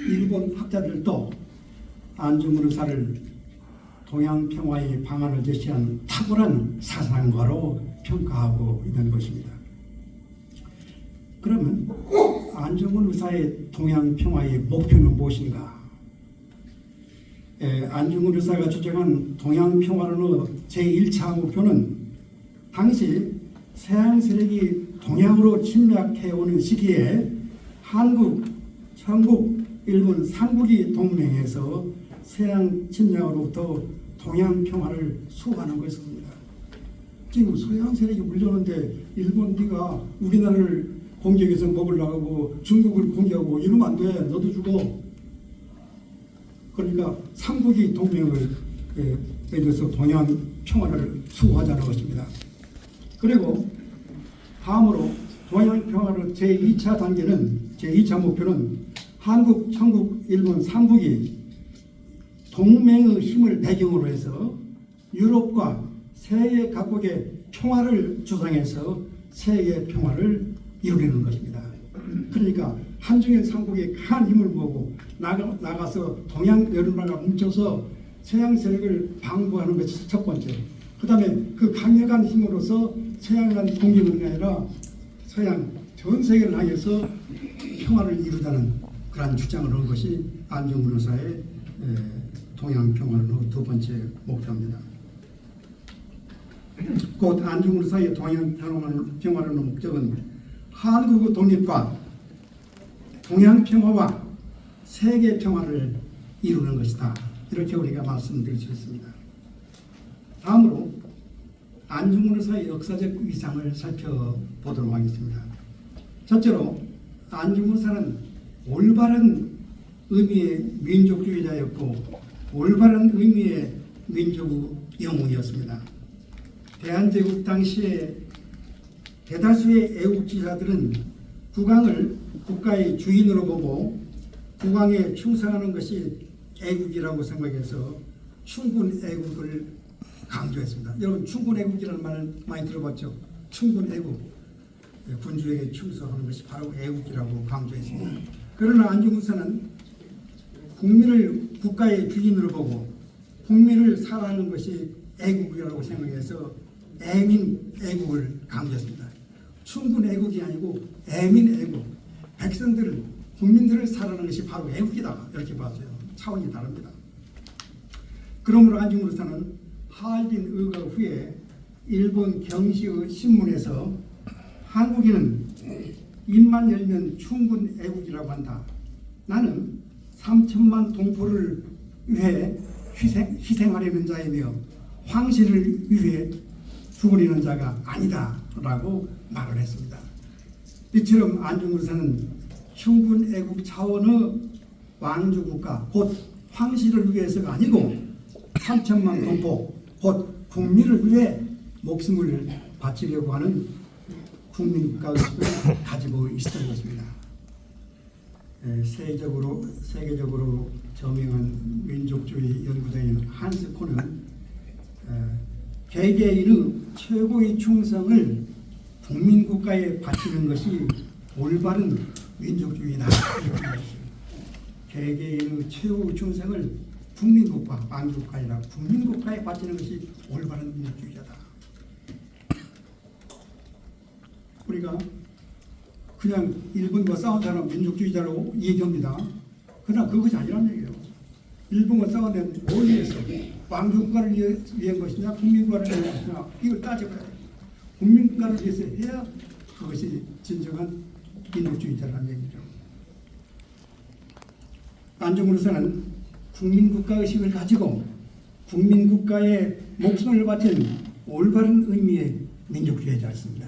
일본 학자들도 안중근 의사를 동양평화의 방안을 제시한 탁월한 사상가로 평가하고 있는 것입니다. 그러면 안중근 의사의 동양평화의 목표는 무엇인가? 안중근 의사가 주장한 동양평화론의 제1차 목표는 당시 서양 세력이 동양으로 침략해오는 시기에 한국, 청국, 일본, 삼국이 동맹해서 서양 침략으로부터 동양 평화를 수호하는 것입니다. 지금 서양 세력이 물려오는데 일본 네가 우리나라를 공격해서 먹으려고 중국을 공격하고 이러면 안 돼. 너도 죽어. 그러니까 삼국이 동맹을 맺어서 동양 평화를 수호하자는 것입니다. 그리고 다음으로 동양 평화의 제2차 단계는 제2차 목표는 한국, 청국, 일본, 삼국이 동맹의 힘을 배경으로 해서 유럽과 세계 각국의 평화를 주장해서 세계 평화를 이루려는 것입니다. 그러니까 한중일 삼국이 강한 힘을 모으고 나가서 동양 여러 나라가 뭉쳐서 서양 세력을 방어하는 것이 첫 번째. 그 다음에 그 강력한 힘으로서 서양이란 공격이 아니라 서양 전 세계를 향해서 평화를 이루자는 그런 주장을 한 것이 안중근 의사의 동양 평화론의 두 번째 목표입니다. 곧 안중근 의사의 동양 평화론의 목적은 한국의 독립과 동양 평화와 세계 평화를 이루는 것이다. 이렇게 우리가 말씀드릴 수 있습니다. 다음으로 안중근 의사의 역사적 위상을 살펴보도록 하겠습니다. 첫째로 안중근 의사는 올바른 의미의 민족주의자였고 올바른 의미의 민족 영웅이었습니다. 대한제국 당시에 대다수의 애국지사들은 국왕을 국가의 주인으로 보고 국왕에 충성하는 것이 애국이라고 생각해서 충군 애국을 강조했습니다. 여러분 충군 애국이라는 말을 많이 들어봤죠? 충군 애국, 군주에게 충성하는 것이 바로 애국이라고 강조했습니다. 그러나 안중근 의사는 국민을 국가의 주인으로 보고 국민을 사랑하는 것이 애국이라고 생각해서 애민 애국을 강조했습니다. 충군 애국이 아니고 애민 애국, 백성들을 국민들을 사랑하는 것이 바로 애국이다 이렇게 봤어요. 차원이 다릅니다. 그러므로 안중근 의사는 하얼빈 의거 후에 일본 경시의 신문에서 한국인은 입만 열면 충군 애국이라고 한다. 나는 3천만 동포를 위해 희생하려는 자이며 황실을 위해 죽으려는 자가 아니다 라고 말을 했습니다. 이처럼 안중근 의사는 충군 애국 차원의 왕주국가 곧 황실을 위해서가 아니고 3천만 동포 곧 국민을 위해 목숨을 바치려고 하는 국민국가의식을 가지고 있었던 것입니다. 세계적으로 저명한 민족주의 연구자인 한스 콘은 개개인의 최고의 충성을 국민국가에 바치는 것이 올바른 민족주의다. 개개인의 최고의 충성을 국민국가, 왕국가 아니라 국민국가에 바치는 것이 올바른 민족주의자다. 우리가 그냥 일본과 싸운 사람 민족주의자로 얘기합니다. 그러나 그것이 아니란 얘기예요. 일본과 싸우는 뭘 위해서? 왕국가를 위한 것이냐 국민국가를 위한 것이냐 이걸 따져봐야 돼요. 국민국가를 위해서 해야 그것이 진정한 민족주의자라는 얘기죠. 안중근 의사는 국민국가의식을 가지고 국민국가에 목숨을 바친 올바른 의미의 민족주의자였습니다.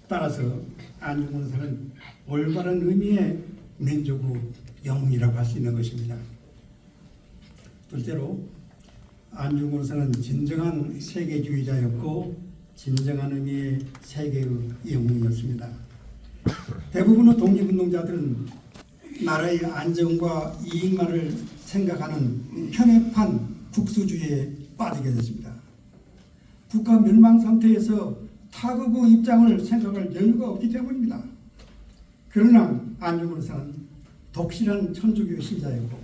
따라서 안중근 의사는 올바른 의미의 민족의 영웅이라고 할 수 있는 것입니다. 둘째로 안중근 의사는 진정한 세계주의자였고 진정한 의미의 세계의 영웅이었습니다. 대부분의 독립운동자들은 나라의 안정과 이익만을 생각하는 편협한 국수주의에 빠지게 됐습니다. 국가 멸망 상태에서 타국의 입장을 생각할 여유가 없기 때문입니다. 그러나 안중근 의사는 독실한 천주교 신자이고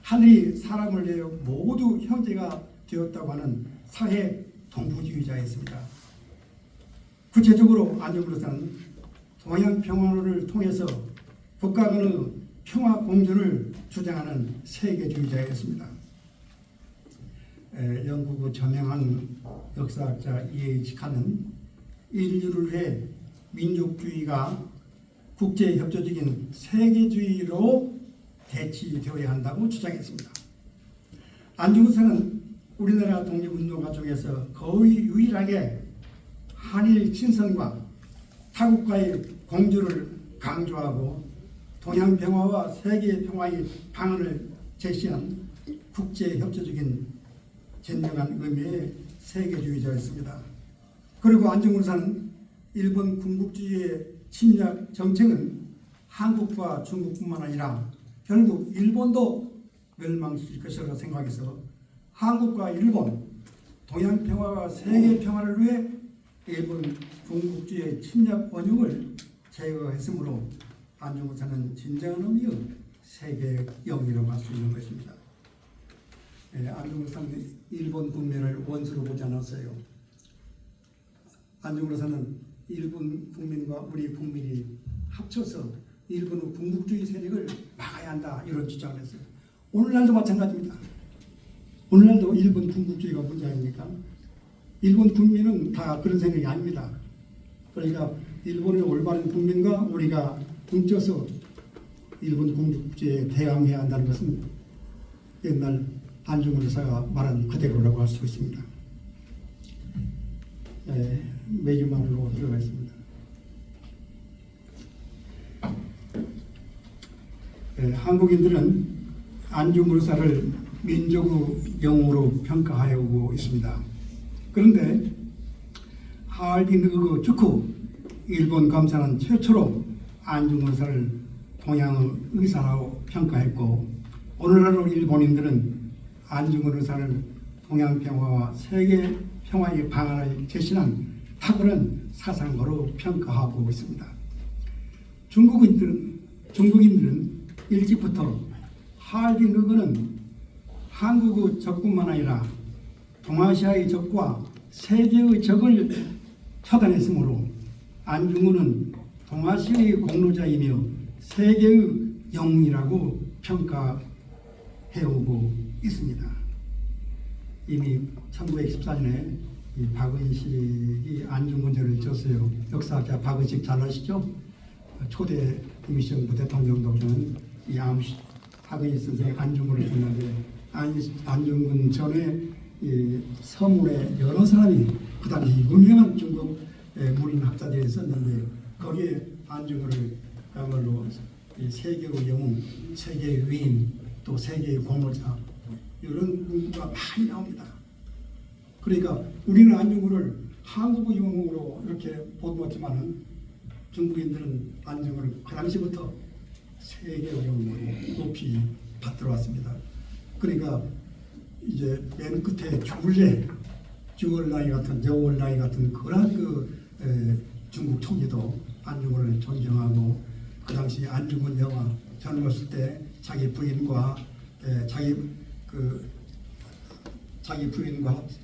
하늘이 사람을 내어 모두 형제가 되었다고 하는 사회 동부주의자였습니다. 구체적으로 안중근으로서는 동양 평화론을 통해서 국가 간의 평화 공존을 주장하는 세계주의자였습니다. 영국의 저명한 역사학자 E.H. 칸은 인류를 위해 민족주의가 국제협조적인 세계주의로 대치되어야 한다고 주장했습니다. 안중근은 우리나라 독립운동가 중에서 거의 유일하게 한일 친선과 타국과의 공조를 강조하고 동양 평화와 세계 평화의 방안을 제시한 국제협조적인 진정한 의미의 세계주의자였습니다. 그리고 안중근은 일본 군국주의의 침략 정책은 한국과 중국뿐만 아니라 결국 일본도 멸망시킬 것이라고 생각해서 한국과 일본, 동양 평화와 세계 평화를 위해 일본 군국주의의 침략 원흉을 제거했으므로 안중근은 진정한 의미의 세계 영웅이라고 할 수 있는 것입니다. 안중근은 일본 국민을 원수로 보지 않았어요. 안중근은 일본 국민과 우리 국민이 합쳐서 일본의 군국주의 세력을 막아야 한다 이런 주장을 했어요. 오늘날도 마찬가지입니다. 오늘날도 일본 군국주의가 문제 아닙니까? 일본 국민은 다 그런 생각이 아닙니다. 그러니까 일본의 올바른 국민과 우리가 뭉쳐서 일본 군국주의에 대항해야 한다는 것은 옛날 안중근 의사가 말한 그대로라고 할 수 있습니다. 매주만으로 들어가겠습니다. 한국인들은 안중근 의사를 민족의 영웅으로 평가하여 오고 있습니다. 그런데 하얼빈 의거 직후 일본 검사는 최초로 안중근 의사를 동양의 의사라고 평가했고 오늘날 일본인들은 안중근 의사를 동양 평화와 세계 평화의 방안을 제시한 탁월한 사상가로 평가하고 있습니다. 중국인들은 일찍부터 하얼빈 의거는 한국의 적뿐만 아니라 동아시아의 적과 세계의 적을 처단했으므로 안중근은 동아시아의 공로자이며 세계의 영웅이라고 평가해오고 있습니다. 이미 1914년에 박은식이 안중근전을 썼어요. 역사학자 박은식 잘 아시죠? 초대 임시정부 대통령도 저는 이 박은식 선생이 안중근을 썼는데 안중근 전에 이 서문에 여러 사람이 그 당시 유명한 중국 문인학자들이 썼는데 거기에 안중근을 그야말로 세계의 영웅, 세계의 위인, 또 세계의 공로자 이런 문구가 많이 나옵니다. 그러니까 우리는 안중근을 한국의 영웅으로 이렇게 보듬었지만은 중국인들은 안중근을 그 당시부터 세계의 영웅으로 높이 받들어 왔습니다. 그러니까 이제 맨 끝에 주얼라이 같은 그런 중국 총리도 안중근을 존경하고 그 당시 안중근 영화 젊었을 때 자기 부인과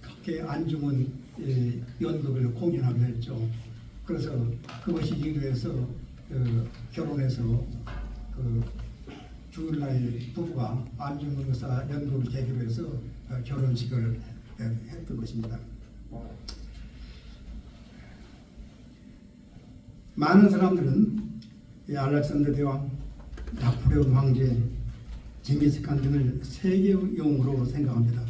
함께 안중근 연극을 공연하기로 했죠. 그래서 그것이 이유해서 결혼해서 주얼라이 부부가 안중근 의사 연극을 계기로 해서 결혼식을 했던 것입니다. 많은 사람들은 알렉산더 대왕, 나폴레옹 황제, 징기스칸 등을 세계의 영웅으로 생각합니다.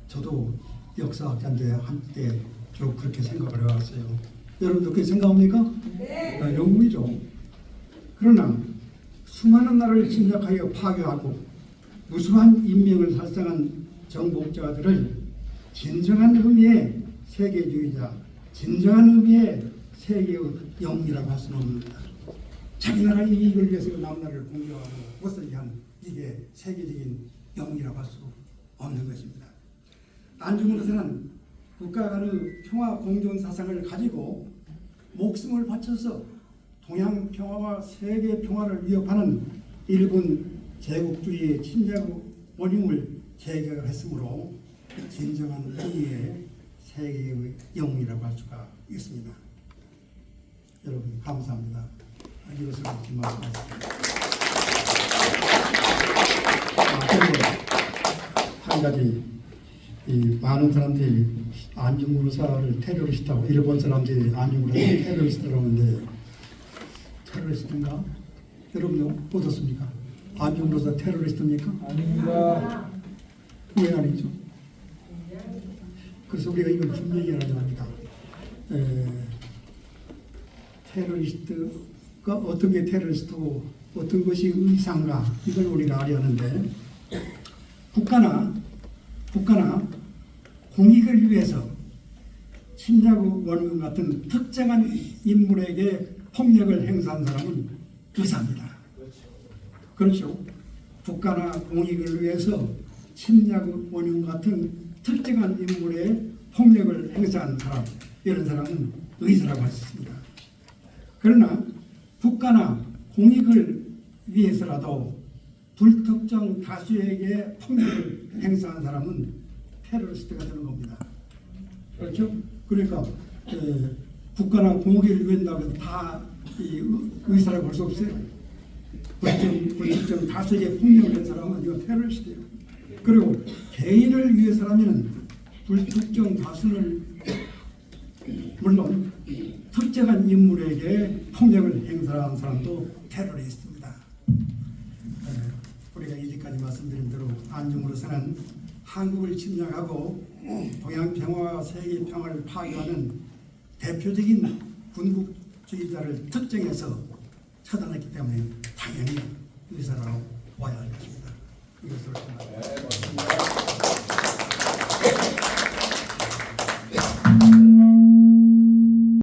저도 역사학자인데 한때 쭉 그렇게 생각을 해왔어요. 여러분도 그렇게 생각합니까? 네. 영웅이죠. 그러나 수많은 나라를 침략하여 파괴하고 무수한 인명을 살상한 정복자들을 진정한 의미의 세계주의자, 진정한 의미의 세계의 영웅이라고 할 수는 없습니다. 자기 나라의 이익을 위해서 남나라를 공격하고 못살게 한 이게 세계적인 영웅이라고 할 수 없는 것입니다. 안중근 의사는 국가 간의 평화 공존 사상을 가지고 목숨을 바쳐서 동양 평화와 세계 평화를 위협하는 일본 제국주의의 침략 원흉을 제거했으므로 진정한 의미의 세계의 영웅이라고 할 수가 있습니다. 여러분 감사합니다. 이것을 이렇게 말씀하셨습니다. 그리고 한 가지, 이 많은 사람들이 안중근의사를 테러리스트하고 일본 사람들이 안중근의사를 테러리스트라고 하는데 테러리스트인가? 여러분도 어떻습니까? 안중근의사 테러리스트입니까? 아닙니다. 왜 아니죠? 그래서 우리가 이걸 분명히 알아야 합니다. 테러리스트가 어떤 게 테러리스트고 어떤 것이 의상가, 이걸 우리가 알아야 하는데, 국가나 공익을 위해서 침략의 원흉 같은 특정한 인물에게 폭력을 행사한 사람은 의사입니다. 그렇죠. 국가나 공익을 위해서 침략의 원흉 같은 특정한 인물에 폭력을 행사한 사람, 이런 사람은 의사라고 할 수 있습니다. 그러나 국가나 공익을 위해서라도 불특정 다수에게 폭력을 행사한 사람은 테러리스트가 되는 겁니다. 그렇죠? 그러니까 국가나 공익을 위한다고 해서 다 의사라고 할 수 없어요. 불특정 다수에게 폭력을 한 사람은 이건 테러리스트예요. 그리고 개인을 위해서라면 불특정 다수를, 물론 특정한 인물에게 폭력을 행사한 사람도 테러리스트입니다. 우리가 이제까지 말씀드린 대로 안중근의사는 한국을 침략하고 동양 평화와 세계 평화를 파괴하는 대표적인 군국주의자를 특정해서 처단했기 때문에 당연히 의사라고 봐야 할 것입니다. 이것으로 끝납니다.